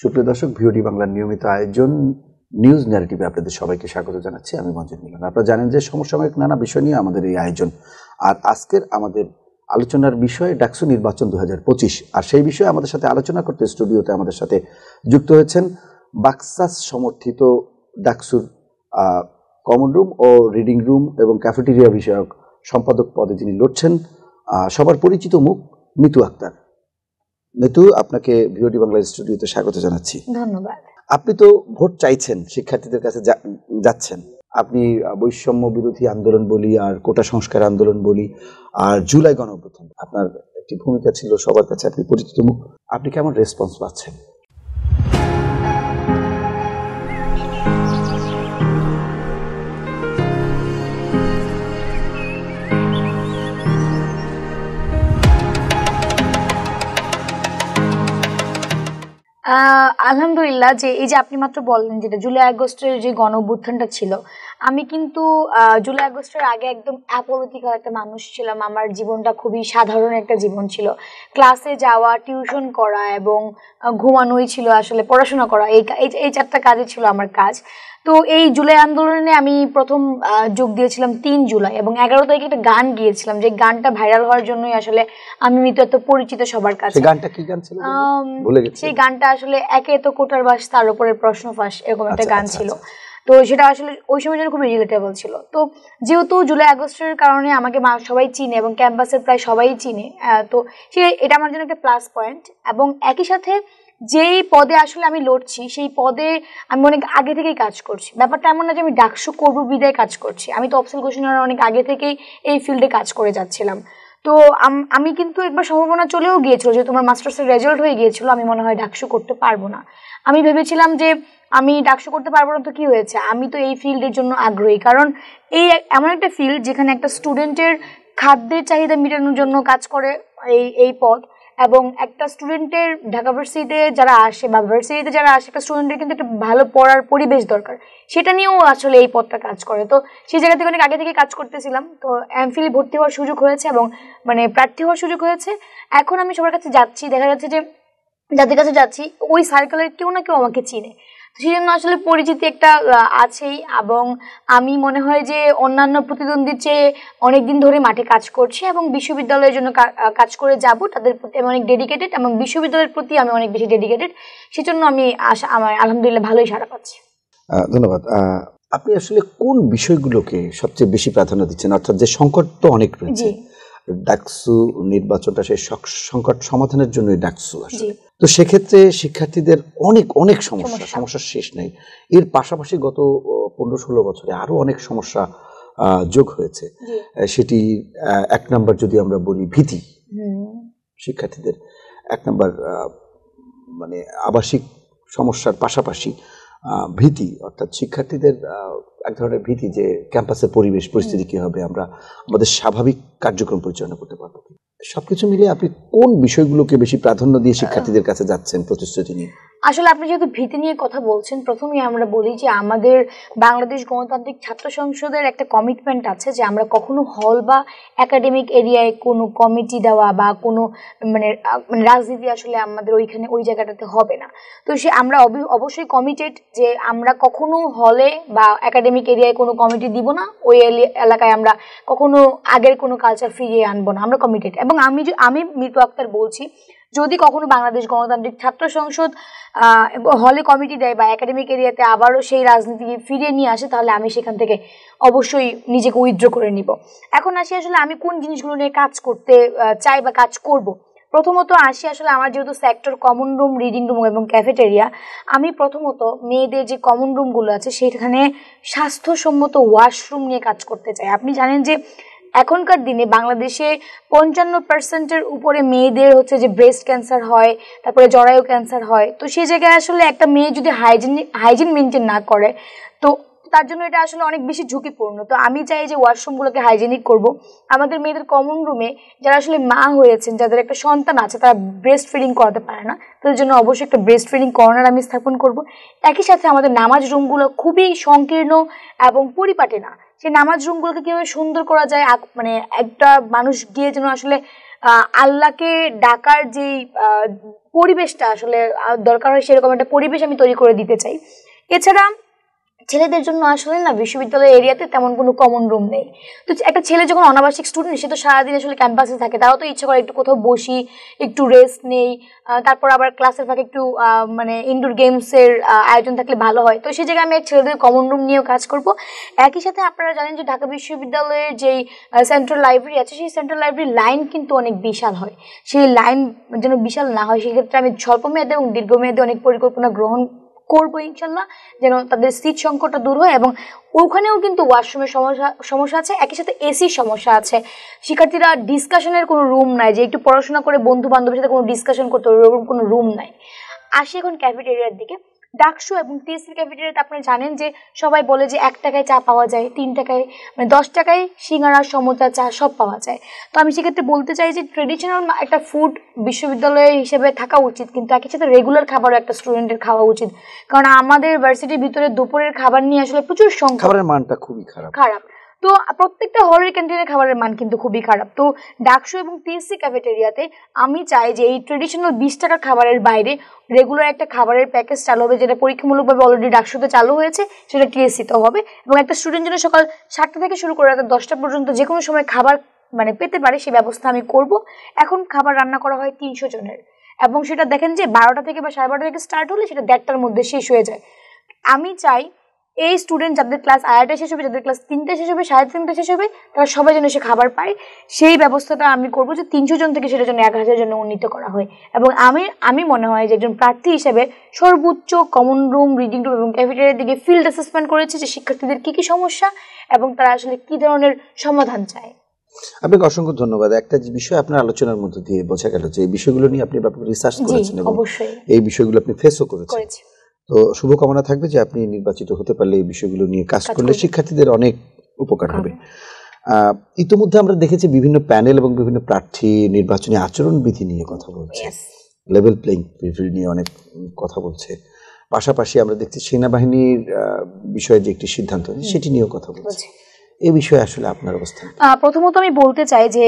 সুপ্রিয় দর্শক, ভিওডি বাংলার নিয়মিত আয়োজন নিউজ ন্যারেটিভে আপনাদের সবাইকে স্বাগত জানাচ্ছি। আমি মঞ্জন মিলন। আপনারা জানেন যে সমসাময়িক নানা বিষয় নিয়ে আমাদের এই আয়োজন। আর আজকের আমাদের আলোচনার বিষয় ডাকসু নির্বাচন 2025। আর সেই বিষয়ে আমাদের সাথে আলোচনা করতে স্টুডিওতে আমাদের সাথে যুক্ত হয়েছেন বাকসাস সমর্থিত ডাকসুর কমন রুম ও রিডিং রুম এবং ক্যাফেটেরিয়া বিষয়ক সম্পাদক পদে যিনি লড়ছেন, সবার পরিচিত মুখ মিতু আক্তার। মিতু, আপনাকে ভিওডি বাংলার স্টুডিওতে স্বাগত জানাচ্ছি। ধন্যবাদ। আপনি তো ভোট চাইছেন, শিক্ষার্থীদের কাছে যাচ্ছেন। আপনি বৈষম্য বিরোধী আন্দোলন বলি, আর কোটা সংস্কার আন্দোলন বলি, আর জুলাই গণঅভ্যুত্থান, আপনার একটি ভূমিকা ছিল, সবার কাছে আপনি পরিচিত মুখ। আপনি কেমন রেসপন্স পাচ্ছেন? আলহামদুলিল্লাহ, যে এই যে আপনি মাত্র বললেন যেটা জুলাই আগস্টের যে গণঅভ্যুত্থানটা ছিল, আমি কিন্তু জুলাই আগস্টের আগে একদম অ্যাপলিটিক্যাল একটা মানুষ ছিলাম। আমার জীবনটা খুবই সাধারণ একটা জীবন ছিল। ক্লাসে যাওয়া, টিউশন করা এবং ঘুমানোই ছিল আসলে পড়াশোনা করা, এই চারটা কাজই ছিল আমার কাজ। তো এই জুলাই আন্দোলনে আমি প্রথম যোগ দিয়েছিলাম 3 জুলাই এবং 11 তারিখে একটা গান গিয়েছিলাম, যে গানটা ভাইরাল হওয়ার জন্যই আসলে আমি মৃত এত পরিচিত সবার কাছে। গানটা কি গান ছিল ভুলে গেছি। সেই গানটা আসলে একে তো কোটার বাস, তার উপরে প্রশ্ন ফাঁস, এরকম একটা গান ছিল। তো সেটা আসলে ওই সময় জন্য খুব রিলেটেবল ছিল। তো যেহেতু জুলাই আগস্টের কারণে আমাকে সবাই চিনে এবং ক্যাম্পাসের প্রায় সবাই চিনে, তো এটা আমার জন্য একটা প্লাস পয়েন্ট। এবং একই সাথে যেই পদে আসলে আমি লড়ছি, সেই পদে আমি অনেক আগে থেকেই কাজ করছি। ব্যাপারটা এমন না যে আমি ডাকসু করবো বিদায় কাজ করছি, আমি তো তফসিল ঘোষণার অনেক আগে থেকেই এই ফিল্ডে কাজ করে যাচ্ছিলাম। তো আমি কিন্তু একবার সম্ভাবনা চলেও গিয়েছিল যে তোমার মাস্টার্সের রেজাল্ট হয়ে গিয়েছিল, আমি মনে হয় ডাকসু করতে পারবো না। আমি ভেবেছিলাম যে আমি ডাকসু করতে পারবো না, তো কি হয়েছে, আমি তো এই ফিল্ডের জন্য আগ্রহী। কারণ এই এমন একটা ফিল্ড যেখানে একটা স্টুডেন্টের খাদ্যের চাহিদা মেটানোর জন্য কাজ করে এই পদ, এবং একটা স্টুডেন্টের ঢাকা ভার্সিটিতে যারা আসে বা ভার্সিটিতে যারা আসে, একটা স্টুডেন্টের কিন্তু একটা ভালো পড়ার পরিবেশ দরকার, সেটা নিয়েও আসলে এই পদটা কাজ করে। তো সেই জায়গা থেকে অনেক আগে থেকে কাজ করতেছিলাম। তো এমফিলে ভর্তি হওয়ার সুযোগ হয়েছে এবং প্রার্থী হওয়ার সুযোগ হয়েছে। এখন আমি সবার কাছে যাচ্ছি, দেখা যাচ্ছে যে যাদের কাছে যাচ্ছি ওই সার্কেলের কেউ না কেউ আমাকে চিনে। সেই জন্য আসলে পরিচিতি একটা আছেই। এবং আমি মনে হয় যে অন্যান্য প্রতিদ্বন্দ্বীর চেয়ে অনেকদিন ধরে মাঠে কাজ করছি এবং বিশ্ববিদ্যালয়ের জন্য কাজ করে যাব, তাদের প্রতি আমি অনেক ডেডিকেটেড এবং বিশ্ববিদ্যালয়ের প্রতি আমি অনেক বেশি ডেডিকেটেড। সেজন্য আমি আমার আলহামদুলিল্লাহ ভালোই সাড়া পাচ্ছি। ধন্যবাদ। আপনি আসলে কোন বিষয়গুলোকে সবচেয়ে বেশি প্রাধান্য দিচ্ছেন? অর্থাৎ যে সংকট তো অনেক রয়েছে, ডাকসু নির্বাচনটা সেই সংকট সমাধানের জন্যই ডাকসু আসলে। তো সেক্ষেত্রে শিক্ষার্থীদের অনেক অনেক সমস্যার শেষ নেই। এর পাশাপাশি গত 15-16 বছরে আরো অনেক সমস্যা যোগ হয়েছে। সেটি 1 নাম্বার যদি আমরা বলি ভীতি, শিক্ষার্থীদের 1 নাম্বার আবাসিক সমস্যার পাশাপাশি ভীতি, অর্থাৎ শিক্ষার্থীদের এক ধরনের ভীতি যে ক্যাম্পাসের পরিবেশ পরিস্থিতি কি হবে, আমরা আমাদের স্বাভাবিক কার্যক্রম পরিচালনা করতে পারবো। সবকিছু মিলিয়ে আপনি কোন বিষয়গুলোকে বেশি প্রাধান্য দিয়ে শিক্ষার্থীদের কাছে যাচ্ছেন প্রতিশ্রুতি নিয়ে? আসলে আপনি যেহেতু ভীতি নিয়ে কথা বলছেন, প্রথমেই আমরা বলি যে আমাদের বাংলাদেশ গণতান্ত্রিক ছাত্র সংসদের একটা কমিটমেন্ট আছে যে আমরা কখনো হল বা একাডেমিক এরিয়ায় কোনো কমিটি দেওয়া বা কোনো রাজনীতি আসলে আমাদের ওই জায়গাটাতে হবে না। তো আমরা অবশ্যই কমিটেড যে আমরা কখনো হলে বা একাডেমিক এরিয়ায় কোনো কমিটি দিব না, ওই এলাকায় আমরা কখনো আগের কোনো কালচার ফিরিয়ে আনবো না, আমরা কমিটেড। এবং আমি মিতু আক্তার বলছি, যদি কখনো বাংলাদেশ গণতান্ত্রিক ছাত্র সংসদ হলে কমিটি দেয় বা একাডেমিক এরিয়াতে আবারও সেই রাজনীতি ফিরিয়ে নিয়ে আসে, তাহলে আমি সেখান থেকে অবশ্যই নিজেকে উইথড্র করে নিব। এখন আসি আসলে আমি কোন জিনিসগুলো নিয়ে কাজ করতে চাই বা কাজ করব। প্রথমত আসি আসলে আমার যেহেতু sector common room, reading room এবং ক্যাফেটেরিয়া, আমি প্রথমত মেয়েদের যে কমন রুমগুলো আছে সেখানে স্বাস্থ্যসম্মত ওয়াশরুম নিয়ে কাজ করতে চাই। আপনি জানেন যে এখনকার দিনে বাংলাদেশে 55% উপরে মেয়েদের হচ্ছে যে ব্রেস্ট ক্যান্সার হয়, তারপরে জরায়ু ক্যান্সার হয়। তো সেই জায়গায় আসলে একটা মেয়ে যদি হাইজিন মেনটেন না করে, তো তার জন্য এটা আসলে অনেক বেশি ঝুঁকিপূর্ণ। তো আমি চাই যে ওয়াশরুমগুলোকে হাইজেনিক করব। আমাদের মেয়েদের কমন রুমে যারা আসলে মা হয়েছেন, যাদের একটা সন্তান আছে, তারা ব্রেস্ট ফিডিং করাতে পারে না, তাদের জন্য অবশ্যই একটা ব্রেস্ট ফিডিং কর্নার আমি স্থাপন করব। একই সাথে আমাদের নামাজ রুমগুলো খুবই সংকীর্ণ এবং পরিপাটি না, সেই নামাজ রুমগুলোকে কিভাবে সুন্দর করা যায়, একটা মানুষ গিয়ে যেন আসলে আল্লাহকে ডাকার যেই পরিবেশটা আসলে দরকার হয়, সেরকম একটা পরিবেশ আমি তৈরি করে দিতে চাই। এছাড়া ছেলেদের জন্য আসলে না বিশ্ববিদ্যালয় এরিয়াতে তেমন কোনো কমন রুম নেই। তো একটা ছেলে যখন অনাবাসিক স্টুডেন্ট, সে তো সারাদিন আসলে ক্যাম্পাসে থাকে, তারাও তো ইচ্ছা করে একটু কোথাও বসি, একটু রেস্ট নেই, তারপর আবার ক্লাসের ফাঁকে একটু মানে ইনডোর গেমসের আয়োজন থাকলে ভালো হয়। তো সেই জায়গায় আমি এক ছেলেদের কমন রুম নিয়েও কাজ করব। একই সাথে আপনারা জানেন যে ঢাকা বিশ্ববিদ্যালয়ের যেই সেন্ট্রাল লাইব্রেরি আছে, সেই সেন্ট্রাল লাইব্রেরির লাইন কিন্তু অনেক বিশাল হয়। সেই লাইন যেন বিশাল না হয়, সেক্ষেত্রে আমি স্বল্পমেয়াদে এবং দীর্ঘমেয়াদে অনেক পরিকল্পনা গ্রহণ করবো ইনশাল্লাহ, যেন তাদের সিট সংকটটা দূর হয়। এবং ওখানেও কিন্তু ওয়াশরুমের সমস্যা আছে, একই সাথে এসির সমস্যা আছে। শিক্ষার্থীরা ডিসকাশনের কোনো রুম নাই, যে একটু পড়াশোনা করে বন্ধু বান্ধবের সাথে কোনো ডিসকাশন করতে হবে, ওরকম কোনো রুম নাই। আসি এখন ক্যাফেটেরিয়ার দিকে। ডাকসু এবং টিএসসি ক্যাফেটেরিয়াতে আপনি জানেন যে সবাই বলে যে 1 টাকায় চা পাওয়া যায়, 3 টাকায়, মানে 10 টাকায় সিঙ্গারা, সমোসা, চা সব পাওয়া যায়। তো আমি সেক্ষেত্রে বলতে চাই যে ট্রেডিশনাল একটা ফুড বিশ্ববিদ্যালয় হিসেবে থাকা উচিত, কিন্তু একই সাথে রেগুলার খাবারও একটা স্টুডেন্টের খাওয়া উচিত। কারণ আমাদের ভার্সিটির ভিতরে দুপুরের খাবার নিয়ে আসলে প্রচুর সংখ্যা, খাবারের মানটা খুবই খারাপ। তো প্রত্যেকটা হলের ক্যান্টিনের খাবারের মান কিন্তু খুবই খারাপ। তো ডাকসু এবং টিএসসি ক্যাফেটেরিয়াতে আমি চাই যে এই ট্রেডিশনাল 20 টাকার খাবারের বাইরে রেগুলার একটা খাবারের প্যাকেজ চালু হবে, যেটা পরীক্ষামূলকভাবে অলরেডি ডাকসুতে চালু হয়েছে, সেটা টিএসসিতেও হবে। এবং একটা স্টুডেন্ট যেন সকাল 7টা থেকে শুরু করে রাত 10টা পর্যন্ত যে কোনো সময় খাবার মানে পেতে পারে, সেই ব্যবস্থা আমি করব। এখন খাবার রান্না করা হয় 300 জনের, এবং সেটা দেখেন যে 12টা থেকে বা 12:30 থেকে স্টার্ট হলে সেটা 1:30টার মধ্যে শেষ হয়ে যায়। আমি চাই এই স্টুডেন্ট যাদের ক্লাস 8টায় শেষ হবে, যাদের ক্লাস 3টায় শেষ হবে, 3:30টায় শেষ হবে, তারা সবাই যেন সে খাবার পায়। সেই ব্যবস্থাটা আমি করবো যে 300 জন থেকে সেটা যেন 1000 জন্য উন্নীত করা হয়। এবং আমি মনে হয় যে একজন প্রার্থী হিসেবে সর্বোচ্চ কমন রুম, রিডিং রুম এবং ক্যাফেটেরিয়ার দিকে ফিল্ড অ্যাসেসমেন্ট করেছে যে শিক্ষার্থীদের কি কি সমস্যা এবং তারা আসলে কি ধরনের সমাধান চায়। আপনাকে অসংখ্য ধন্যবাদ। একটা বিষয় আপনার আলোচনার মধ্যে দিয়ে বোঝা গেল যে এই বিষয়গুলো নিয়ে আপনি ব্যাপক রিসার্চ করেছেন এবং এই বিষয়গুলো আপনি ফেসও করেছেন। তো শুভকামনা থাকবে যে আপনি নির্বাচিত হতে পারলে এই বিষয়গুলো নিয়ে কাজ করলে শিক্ষার্থীদের অনেক উপকার হবে। ইতিমধ্যে আমরা দেখেছি বিভিন্ন প্যানেল এবং বিভিন্ন প্রার্থী নির্বাচনী আচরণবিধি নিয়ে কথা বলছে, লেভেল প্লেইং ফিল্ড নিয়ে অনেক কথা বলছে। পাশাপাশি আমরা দেখছি সেনাবাহিনীর বিষয়ে যে একটি সিদ্ধান্ত সেটি নিয়েও কথা বলছে। এই বিষয়ে আসলে আপনার অবস্থান? প্রথমত আমি বলতে চাই যে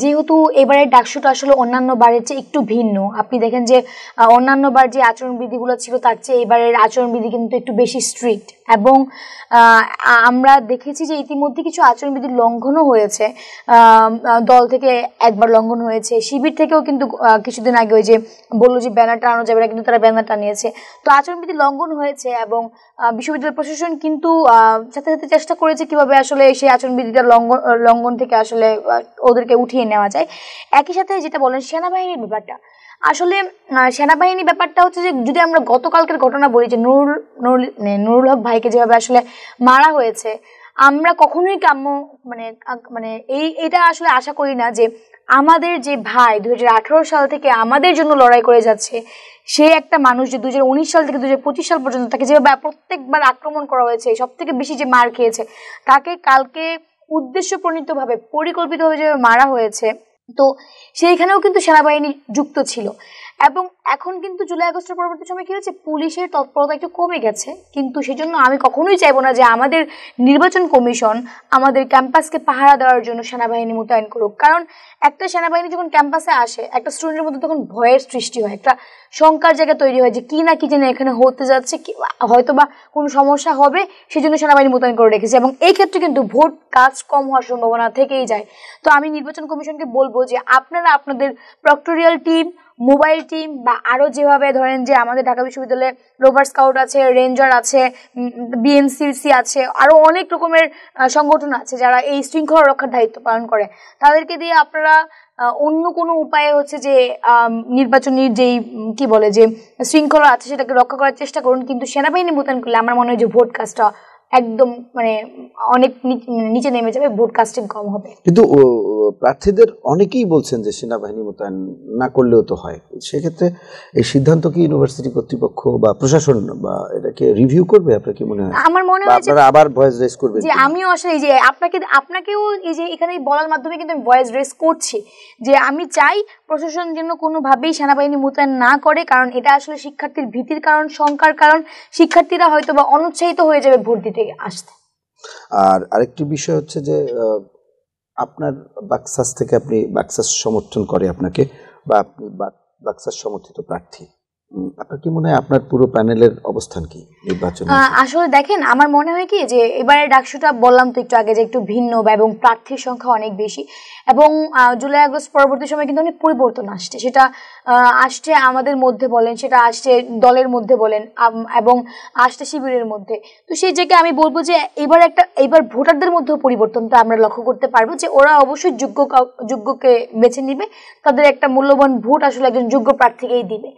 যেহেতু এবারের ডাকসুটা আসলে অন্যান্য বারের চেয়ে একটু ভিন্ন, আপনি দেখেন যে অন্যান্য বার যে আচরণবিধিগুলো ছিল তার চেয়ে এবারের আচরণবিধি কিন্তু একটু বেশি স্ট্রিক্ট। এবং আমরা দেখেছি যে ইতিমধ্যে কিছু আচরণবিধির লঙ্ঘনও হয়েছে। দল থেকে একবার লঙ্ঘন হয়েছে, শিবির থেকেও কিন্তু কিছুদিন আগে ওই যে বললো যে ব্যানার টানানো যাবে না, কিন্তু তারা ব্যানার টানিয়েছে। তো আচরণবিধি লঙ্ঘন হয়েছে এবং বিশ্ববিদ্যালয় প্রশাসন কিন্তু সাথে সাথে চেষ্টা করেছে কিভাবে আসলে সেই আচরণবিধিটা লঙ্ঘন থেকে আসলে ওদেরকে উঠিয়ে নেওয়া যায়। একই সাথে যেটা বলেন সেনাবাহিনীর ব্যাপারটা, আসলে সেনাবাহিনী ব্যাপারটা হচ্ছে যে যদি আমরা গতকালকের ঘটনা বলি যে নুরুল হক ভাইকে যেভাবে আসলে মারা হয়েছে, আমরা কখনোই কাম্য মানে এটা আসলে আশা করি না যে আমাদের যে ভাই 2018 সাল থেকে আমাদের জন্য লড়াই করে যাচ্ছে, সে একটা মানুষ যে 2019 সাল থেকে 2025 সাল পর্যন্ত তাকে যেভাবে প্রত্যেকবার আক্রমণ করা হয়েছে, সব থেকে বেশি যে মার খেয়েছে, তাকে কালকে উদ্দেশ্যপ্রণীতভাবে পরিকল্পিতভাবে যেভাবে মারা হয়েছে, তো সেইখানেও কিন্তু সেনাবাহিনী যুক্ত ছিল। এবং এখন কিন্তু জুলাই আগস্টের পরবর্তী সময় কি হয়েছে, পুলিশের তৎপরতা একটু কমে গেছে। কিন্তু সেজন্য আমি কখনোই চাইবো না যে আমাদের নির্বাচন কমিশন আমাদের ক্যাম্পাসকে পাহারা দেওয়ার জন্য সেনাবাহিনী মোতায়েন করুক। কারণ একটা সেনাবাহিনী যখন ক্যাম্পাসে আসে, একটা স্টুডেন্টের মধ্যে তখন ভয়ের সৃষ্টি হয়, একটা শঙ্কার জায়গা তৈরি হয় যে কি না কি যেন এখানে হতে যাচ্ছে, হয়তো বা কোনো সমস্যা হবে, সেজন্য সেনাবাহিনী মোতায়েন করে রেখেছে। এবং এই ক্ষেত্রে কিন্তু ভোট কাজ কম হওয়ার সম্ভাবনা থেকেই যায়। তো আমি নির্বাচন কমিশনকে বলবো যে আপনারা আপনাদের প্রক্টোরিয়াল টিম, মোবাইল টিম বা আরো যেভাবে ধরেন যে আমাদের ঢাকা বিশ্ববিদ্যালয়ে রোভার স্কাউট আছে, রেঞ্জার আছে, বিএনসিসি আছে, আরো অনেক রকমের সংগঠন আছে যারা এই শৃঙ্খলা রক্ষার দায়িত্ব পালন করে, তাদেরকে দিয়ে আপনারা অন্য কোনো উপায়ে হচ্ছে যে নির্বাচনী যেই কি বলে যে শৃঙ্খলা আছে সেটাকে রক্ষা করার চেষ্টা করুন। কিন্তু সেনাবাহিনী মোতায়েন করলে আমার মনে হয় যে ভোট কাজটা একদম মানে অনেক নিচে নেমে যাবে, ভোট কাস্টিং কম হবে। কিন্তু প্রার্থীদের অনেকেই বলছেন যে সেনাবাহিনী মোতায়েন না করলেও তো হয়। সেক্ষেত্রে এই সিদ্ধান্ত কি ইউনিভার্সিটি কর্তৃপক্ষ বা প্রশাসন বা এটাকে রিভিউ করবে? আপনার কি মনে হয়? আমার মনে হয় আপনারা আবার ভয়েস রেজ করবেন? যে আমিও আসলে এই যে আপনাকেও এই যে এখানে বলার মাধ্যমে কিন্তু আমি ভয়েস রেজ করছি যে আমি চাই প্রশাসন যেন কোনোভাবেই সেনাবাহিনী মোতায়েন না করে, কারণ এটা আসলে শিক্ষার্থীর ভীতির কারণ, শঙ্কার কারণ। শিক্ষার্থীরা হয়তো বা অনুৎসাহিত হয়ে যাবে ভোট দিতে আসতে। আর আরেকটি বিষয় হচ্ছে যে আপনার বাকসাস থেকে আপনি বাকসাস সমর্থন করে আপনাকে, বা আপনি বাক্সার সমর্থিত প্রার্থী, আপনার কি মনে হয় আপনার পুরো প্যানেলের অবস্থান কি নির্বাচনে? আসলে দেখেন, আমার মনে হয় কি যে এবারে ডাকসুটা বললাম তো একটু আগে যে একটু ভিন্ন এবং প্রার্থীর সংখ্যা অনেক বেশি, এবং জুলাই আগস্ট পরবর্তী সময় কিন্তু অনেক পরিবর্তন আসছে। সেটা আসছে আমাদের মধ্যে বলেন, সেটা আসছে দলের মধ্যে বলেন, এবং আসছে শিবিরের মধ্যে। তো সেই জায়গায় আমি বলবো যে এবার ভোটারদের মধ্যেও পরিবর্তনটা আমরা লক্ষ্য করতে পারবো, যে ওরা অবশ্যই যোগ্যকে বেছে নিবে, তাদের একটা মূল্যবান ভোট আসলে একজন যোগ্য প্রার্থীকেই দিবে।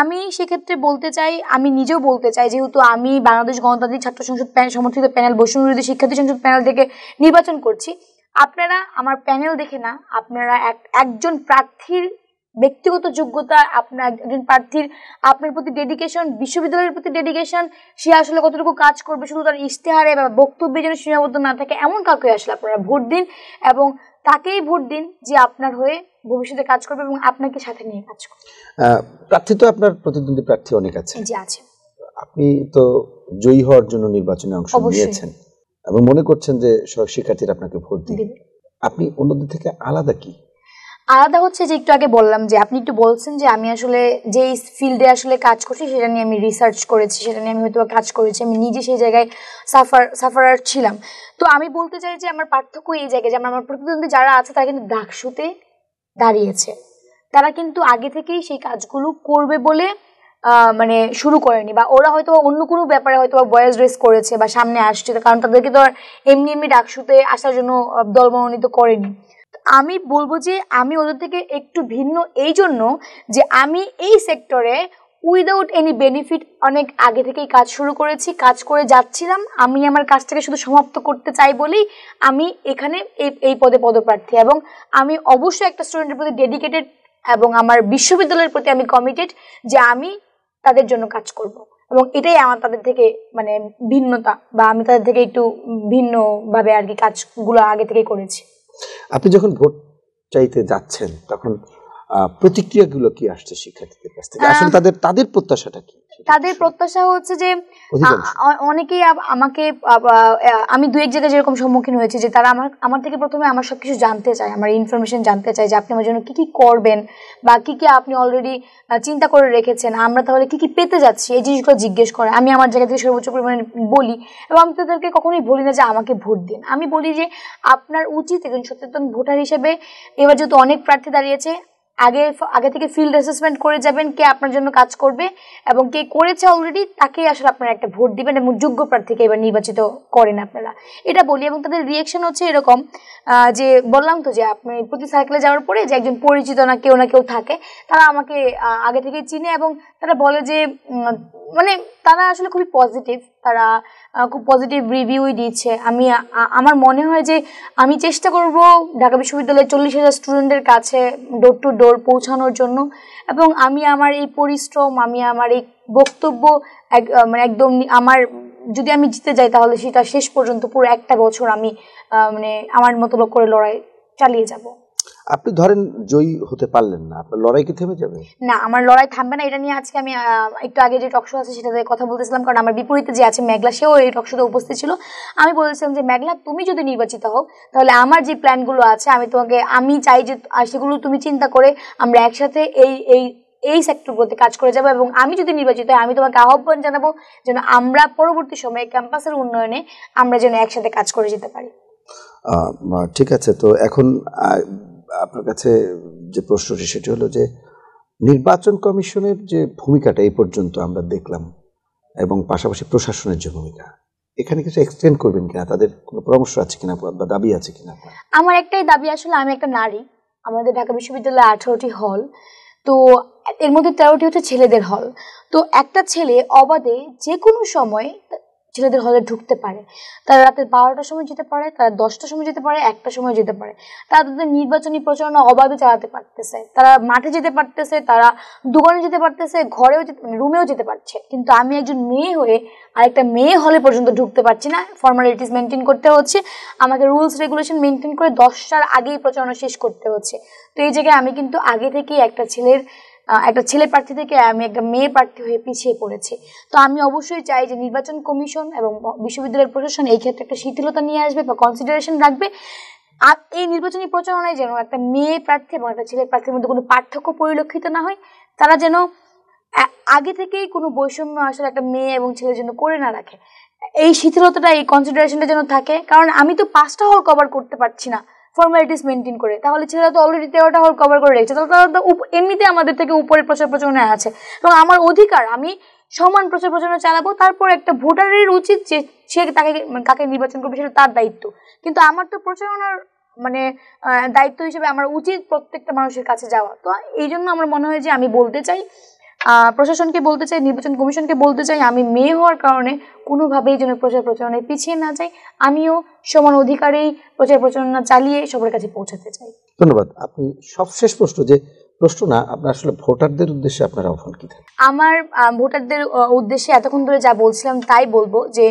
আমি সেক্ষেত্রে বলতে চাই, আমি নিজেও বলতে চাই, যেহেতু আমি বাংলাদেশ গণতান্ত্রিক ছাত্র সংসদ সমর্থিত প্যানেল বৈষম্য বিরোধী শিক্ষার্থী সংসদ প্যানেল থেকে নির্বাচন করছি, আপনারা আমার প্যানেল দেখে না, আপনারা একজন প্রার্থীর ব্যক্তিগত যোগ্যতা, আপনার একজন প্রার্থীর আপনার প্রতি ডেডিকেশন, বিশ্ববিদ্যালয়ের প্রতি ডেডিকেশন, সে আসলে কতটুকু কাজ করবে, শুধু তার ইশতেহারে বা বক্তব্যে যেন সীমাবদ্ধ না থাকে, এমন কাউকে আসলে আপনারা ভোট দিন, এবং তাকেই ভোট দিন যে আপনার হয়ে ভবিষ্যতে কাজ করবে এবং আপনাকে সাথে নিয়ে কাজ করবে। প্রার্থী তো আপনার প্রতিদ্বন্দ্বী প্রার্থী অনেক আছে, জি আছে। আপনি তো জয়ী হওয়ার জন্য নির্বাচনে অংশ নিয়েছেন এবং মনে করছেন যে শিক্ষার্থীরা আপনাকে ভোট দিবে, আপনি অন্যদের থেকে আলাদা কি? আলাদা হচ্ছে যে একটু আগে বললাম যে আপনি একটু বলছেন যে আমি আসলে যেই ফিল্ডে আসলে কাজ করছি সেটা নিয়ে আমি রিসার্চ করেছি, সেটা নিয়ে আমি হয়তো কাজ করেছি, আমি নিজে সেই জায়গায় সাফারার ছিলাম। তো আমি বলতে চাই যে আমার পার্থক্য এই জায়গায় যে আমার প্রতিদ্বন্দ্বী যারা আছে তারা কিন্তু ডাকসুতে দাঁড়িয়েছে, তারা কিন্তু আগে থেকেই সেই কাজগুলো করবে বলে মানে শুরু করেনি, বা ওরা হয়তো অন্য কোনো ব্যাপারে হয়তো ভয়েস রেস করেছে বা সামনে আসছে, কারণ তাদেরকে তো আর এমনি ডাকসুতে আসার জন্য দল মনোনীত করেনি। আমি বলবো যে আমি ওদের থেকে একটু ভিন্ন এই জন্য যে আমি এই সেক্টরে উইদাউট এনি বেনিফিট অনেক আগে থেকেই কাজ শুরু করেছি, কাজ করে যাচ্ছিলাম। আমি আমার কাজটাকে শুধু সমাপ্ত করতে চাই বলেই আমি এখানে এই পদে পদপ্রার্থী, এবং আমি অবশ্যই একটা স্টুডেন্টের প্রতি ডেডিকেটেড এবং আমার বিশ্ববিদ্যালয়ের প্রতি আমি কমিটেড যে আমি তাদের জন্য কাজ করব, এবং এটাই আমার তাদের থেকে মানে ভিন্নতা, বা আমি তাদের থেকে একটু ভিন্নভাবে আর কি কাজগুলো আগে থেকেই করেছি। আপনি যখন ভোট চাইতে যাচ্ছেন তখন প্রতিক্রিয়াগুলো কি আসছে শিক্ষার্থীদের কাছ থেকে? আসলে তাদের প্রত্যাশাটা কি? তাদের প্রত্যাশা হচ্ছে যে অনেকেই আমাকে, আমি দু এক জায়গায় যেরকম সম্মুখীন হয়েছি যে তারা আমার থেকে প্রথমে আমার সবকিছু জানতে চায়, আমার ইনফরমেশন জানতে চায় যে আপনি আমার জন্য কি কি করবেন বা কি কি আপনি অলরেডি চিন্তা করে রেখেছেন, আমরা তাহলে কি কি পেতে যাচ্ছি, এই জিনিসগুলো জিজ্ঞেস করে। আমি আমার জায়গা থেকে সর্বোচ্চ পরিমাণে বলি, এবং আমি তাদেরকে কখনোই বলি না যে আমাকে ভোট দিন। আমি বলি যে আপনার উচিত একজন সচেতন ভোটার হিসেবে, এবার যেহেতু অনেক প্রার্থী দাঁড়িয়েছে, আগে থেকে ফিল্ড অ্যাসেসমেন্ট করে যাবেন কে আপনার জন্য কাজ করবে, এবং কে করেছে অলরেডি তাকেই আসলে আপনারা একটা ভোট দিবেন, এবং যোগ্য প্রার্থীকে এবার নির্বাচিত করেন আপনারা, এটা বলি। এবং তাদের রিয়েকশন হচ্ছে এরকম যে বললাম তো যে আপনি প্রতি সাইকেলে যাওয়ার পরে যে একজন পরিচিত না কেউ থাকে, তারা আমাকে আগে থেকেই চিনে, এবং তারা বলে যে মানে তারা আসলে খুবই পজিটিভ, তারা খুব পজিটিভ রিভিউই দিচ্ছে। আমার মনে হয় যে আমি চেষ্টা করব ঢাকা বিশ্ববিদ্যালয়ের 40,000 স্টুডেন্টের কাছে ডোর টু ডোর পৌঁছানোর জন্য, এবং আমি আমার এই পরিশ্রম, আমি আমার এই বক্তব্য মানে একদম আমার, যদি আমি জিতে যাই তাহলে সেটা শেষ পর্যন্ত পুরো একটা বছর আমি মানে আমার মতো করে লড়াই চালিয়ে যাব। আপনি ধরেন জয়ী হতে পারলেন না, আপনার লড়াই কি থেমে যাবে? না, আমার লড়াই থামবে না। এটা নিয়ে আজকে আমি একটু আগে যে টক শো আছে সেটাতে কথা বলতেছিলাম, কারণ আমার বিপরীতে যে আছে মেঘলা, সেও এই টক শোতে উপস্থিত ছিল। আমি বলেছিলাম যে মেঘলা, তুমি যদি নির্বাচিত হও তাহলে আমার যে প্ল্যানগুলো আছে আমি চাই যে সেগুলো তুমি চিন্তা করে আমরা একসাথে এই সেক্টরগুলোতে কাজ করে যাবো, এবং আমি যদি নির্বাচিত হই আমি তোমাকে আহ্বান জানাবো যেন আমরা পরবর্তী সময়ে ক্যাম্পাসের উন্নয়নে আমরা যেন একসাথে কাজ করে যেতে পারি। ঠিক আছে, তো এখন আপনার কাছে যে প্রশ্নটি সেটি হলো যে নির্বাচন কমিশনের যে ভূমিকাটা এই পর্যন্ত আমরা দেখলাম, এবং পাশাপাশি প্রশাসনের যে ভূমিকা, এখানে কিছু এক্সটেন্ড করবেন কিনা? তাদের কোনো পরামর্শ আছে কিনা বা দাবি আছে কিনা? আমার একটাই দাবি, আসলে আমি একটা নারী, আমাদের ঢাকা বিশ্ববিদ্যালয়ে 18টি হল, তো এর মধ্যে 13টি হচ্ছে ছেলেদের হল। তো একটা ছেলে অবাধে যে কোনো সময় ছেলেদের হলে ঢুকতে পারে, তারা রাতের 12টার সময় যেতে পারে, তারা 10টার সময় যেতে পারে, 1টার সময় যেতে পারে, তারা তাদের নির্বাচনী প্রচারণা অবাধে চালাতে পারতেছে, তারা মাঠে যেতে পারতেছে, তারা দোকানে যেতে পারতেছে, ঘরেও রুমেও যেতে পারছে। কিন্তু আমি একজন মেয়ে হয়ে আরেকটা মেয়ে হলে পর্যন্ত ঢুকতে পারছি না, ফর্মালিটিস মেনটেন করতে হচ্ছে, আমাকে রুলস রেগুলেশন মেনটেন করে 10টার আগেই প্রচারণা শেষ করতে হচ্ছে। তো এই জায়গায় আমি কিন্তু আগে থেকেই একটা ছেলে প্রার্থী থেকে আমি একটা মেয়ে প্রার্থী হয়ে পিছিয়ে পড়েছি। তো আমি অবশ্যই চাই যে নির্বাচন কমিশন এবং বিশ্ববিদ্যালয়ের প্রশাসন এই ক্ষেত্রে একটা শিথিলতা নিয়ে আসবে বা কনসিডারেশন রাখবে, আর এই নির্বাচনী প্রচারণায় যেন একটা মেয়ে প্রার্থী এবং একটা ছেলে প্রার্থীর মধ্যে কোনো পার্থক্য পরিলক্ষিত না হয়, তারা যেন আগে থেকেই কোনো বৈষম্য আসলে একটা মেয়ে এবং ছেলের জন্য করে না রাখে, এই শিথিলতাটা, এই কনসিডারেশনটা যেন থাকে। কারণ আমি তো 5টা হল কভার করতে পারছি না ফর্মালিটিস মেনটেন করে, তাহলে ছেলেরা তো অলরেডি 13টা হল কভার করে রেখেছে, তাহলে তারা তো এমনিতে আমাদের থেকে উপরে প্রচার প্রচারণায় আছে, এবং আমার অধিকার, আমি সমান প্রচার প্রচারণা চালাবো। তারপর একটা ভোটারের উচিত যে সে তাকে কাকে নির্বাচন করবে সেটা তার দায়িত্ব, কিন্তু আমার তো প্রচারণার মানে দায়িত্ব হিসেবে আমার উচিত প্রত্যেকটা মানুষের কাছে যাওয়া। তো এই জন্য আমার মনে হয় যে আমি বলতে চাই, প্রশাসনকে বলতে চাই, নির্বাচন কমিশনকে বলতে চাই, আমি মেয়ে হওয়ার কারণে কোনোভাবেই যেন প্রচার প্রচারণায় পিছিয়ে না যাই, আমিও সমান অধিকারেই প্রচার প্রচারণা চালিয়ে সবার কাছে পৌঁছাতে চাই। ধন্যবাদ। আপনি সবশেষ প্রশ্ন, যে প্রশ্ন না, আপনার আসলে ভোটারদের উদ্দেশ্যে আপনার আহ্বান কি থাকে? আমার ভোটারদের উদ্দেশ্যে এতক্ষণ ধরে যা বলছিলাম তাই বলবো যে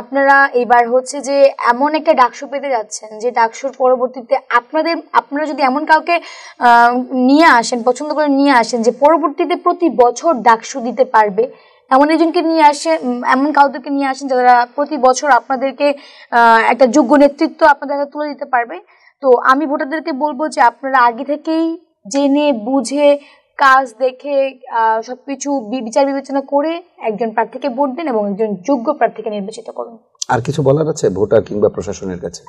আপনারা এবার হচ্ছে যে এমন একটা ডাকসু পেতে যাচ্ছেন, যে ডাকসুর পরবর্তীতে আপনারা যদি এমন কাউকে নিয়ে আসেন, পছন্দ করে নিয়ে আসেন, যে পরবর্তীতে প্রতি বছর ডাকসু দিতে পারবে, এমন একজনকে নিয়ে আসেন, এমন কাউদেরকে নিয়ে আসেন যারা প্রতি বছর আপনাদেরকে একটা যোগ্য নেতৃত্ব আপনাদের হাতে তুলে দিতে পারবে। তো আমি ভোটারদেরকে বলবো যে আপনারা আগে থেকেই জেনে বুঝে কাজ দেখে সবকিছু বিচার বিবেচনা করে একজন প্রার্থীকে ভোট দেন এবং একজন যোগ্য প্রার্থীকে নির্বাচিত করুন। আর কিছু বলার আছে ভোটার কিংবা প্রশাসনের কাছে?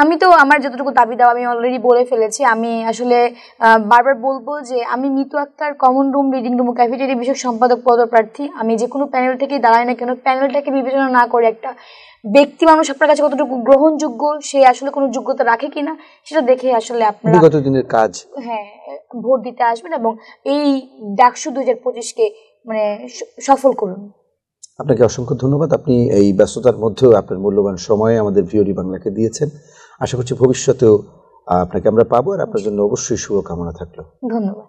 আমি তো আমার যতটুকু দাবি দেওয়া আমি অলরেডি বলে ফেলেছি। আমি আসলে বারবার বলবো যে আমি Mitu Akter, common room, reading room ও ক্যাফেটেরিয়া বিষয়ক সম্পাদক পদপ্রার্থী। আমি যে কোনো প্যানেল থেকেই দাঁড়াই না কেন, প্যানেলটাকে বিবেচনা না করে একটা ব্যক্তি মানুষ আপনার কাছে কতটুকু গ্রহণযোগ্য, সে আসলে কোনো যোগ্যতা রাখে কিনা সেটা দেখে আসলে আপনারা বিগত দিনের কাজ, হ্যাঁ, ভোট দিতে আসবেন এবং এই ডাকসু 2025-কে মানে সফল করুন। আপনাকে অসংখ্য ধন্যবাদ। আপনি এই ব্যস্ততার মধ্যেও আপনার মূল্যবান সময় আমাদের ভিওডি বাংলাকে দিয়েছেন। আশা করছি ভবিষ্যতেও আপনাকে আমরা পাবো, আর আপনার জন্য অবশ্যই শুভকামনা থাকলো। ধন্যবাদ।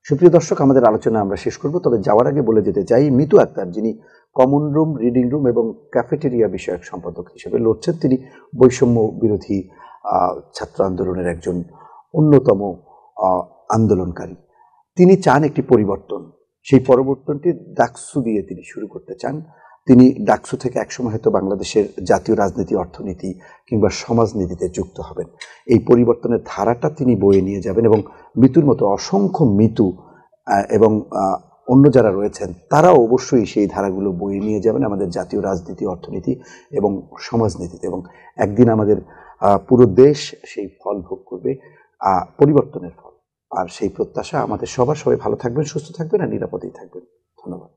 সুপ্রিয় দর্শক, আমাদের আলোচনা আমরা শেষ করব, তবে যাওয়ার আগে বলে যেতে চাই, মিতু আক্তার যিনি কমন রুম, রিডিং রুম এবং ক্যাফেটেরিয়া বিষয়ক সম্পাদক হিসেবে লড়ছেন, তিনি বৈষম্য বিরোধী ছাত্র আন্দোলনের একজন অন্যতম আন্দোলনকারী। তিনি চান একটি পরিবর্তন, সেই পরিবর্তনটি ডাকসু দিয়ে তিনি শুরু করতে চান। তিনি ডাকসু থেকে একসময় হয়তো বাংলাদেশের জাতীয় রাজনীতি, অর্থনীতি কিংবা সমাজনীতিতে যুক্ত হবেন। এই পরিবর্তনের ধারাটা তিনি বয়ে নিয়ে যাবেন এবং মিতুর মতো অসংখ্য মিতু এবং অন্য যারা রয়েছেন তারাও অবশ্যই সেই ধারাগুলো বয়ে নিয়ে যাবেন আমাদের জাতীয় রাজনীতি, অর্থনীতি এবং সমাজনীতিতে, এবং একদিন আমাদের পুরো দেশ সেই ফল ভোগ করবে, পরিবর্তনের ফল। আর সেই প্রত্যাশা আমাদের সবার। সবাই ভালো থাকবেন, সুস্থ থাকবেন আর নিরাপদেই থাকবেন। ধন্যবাদ।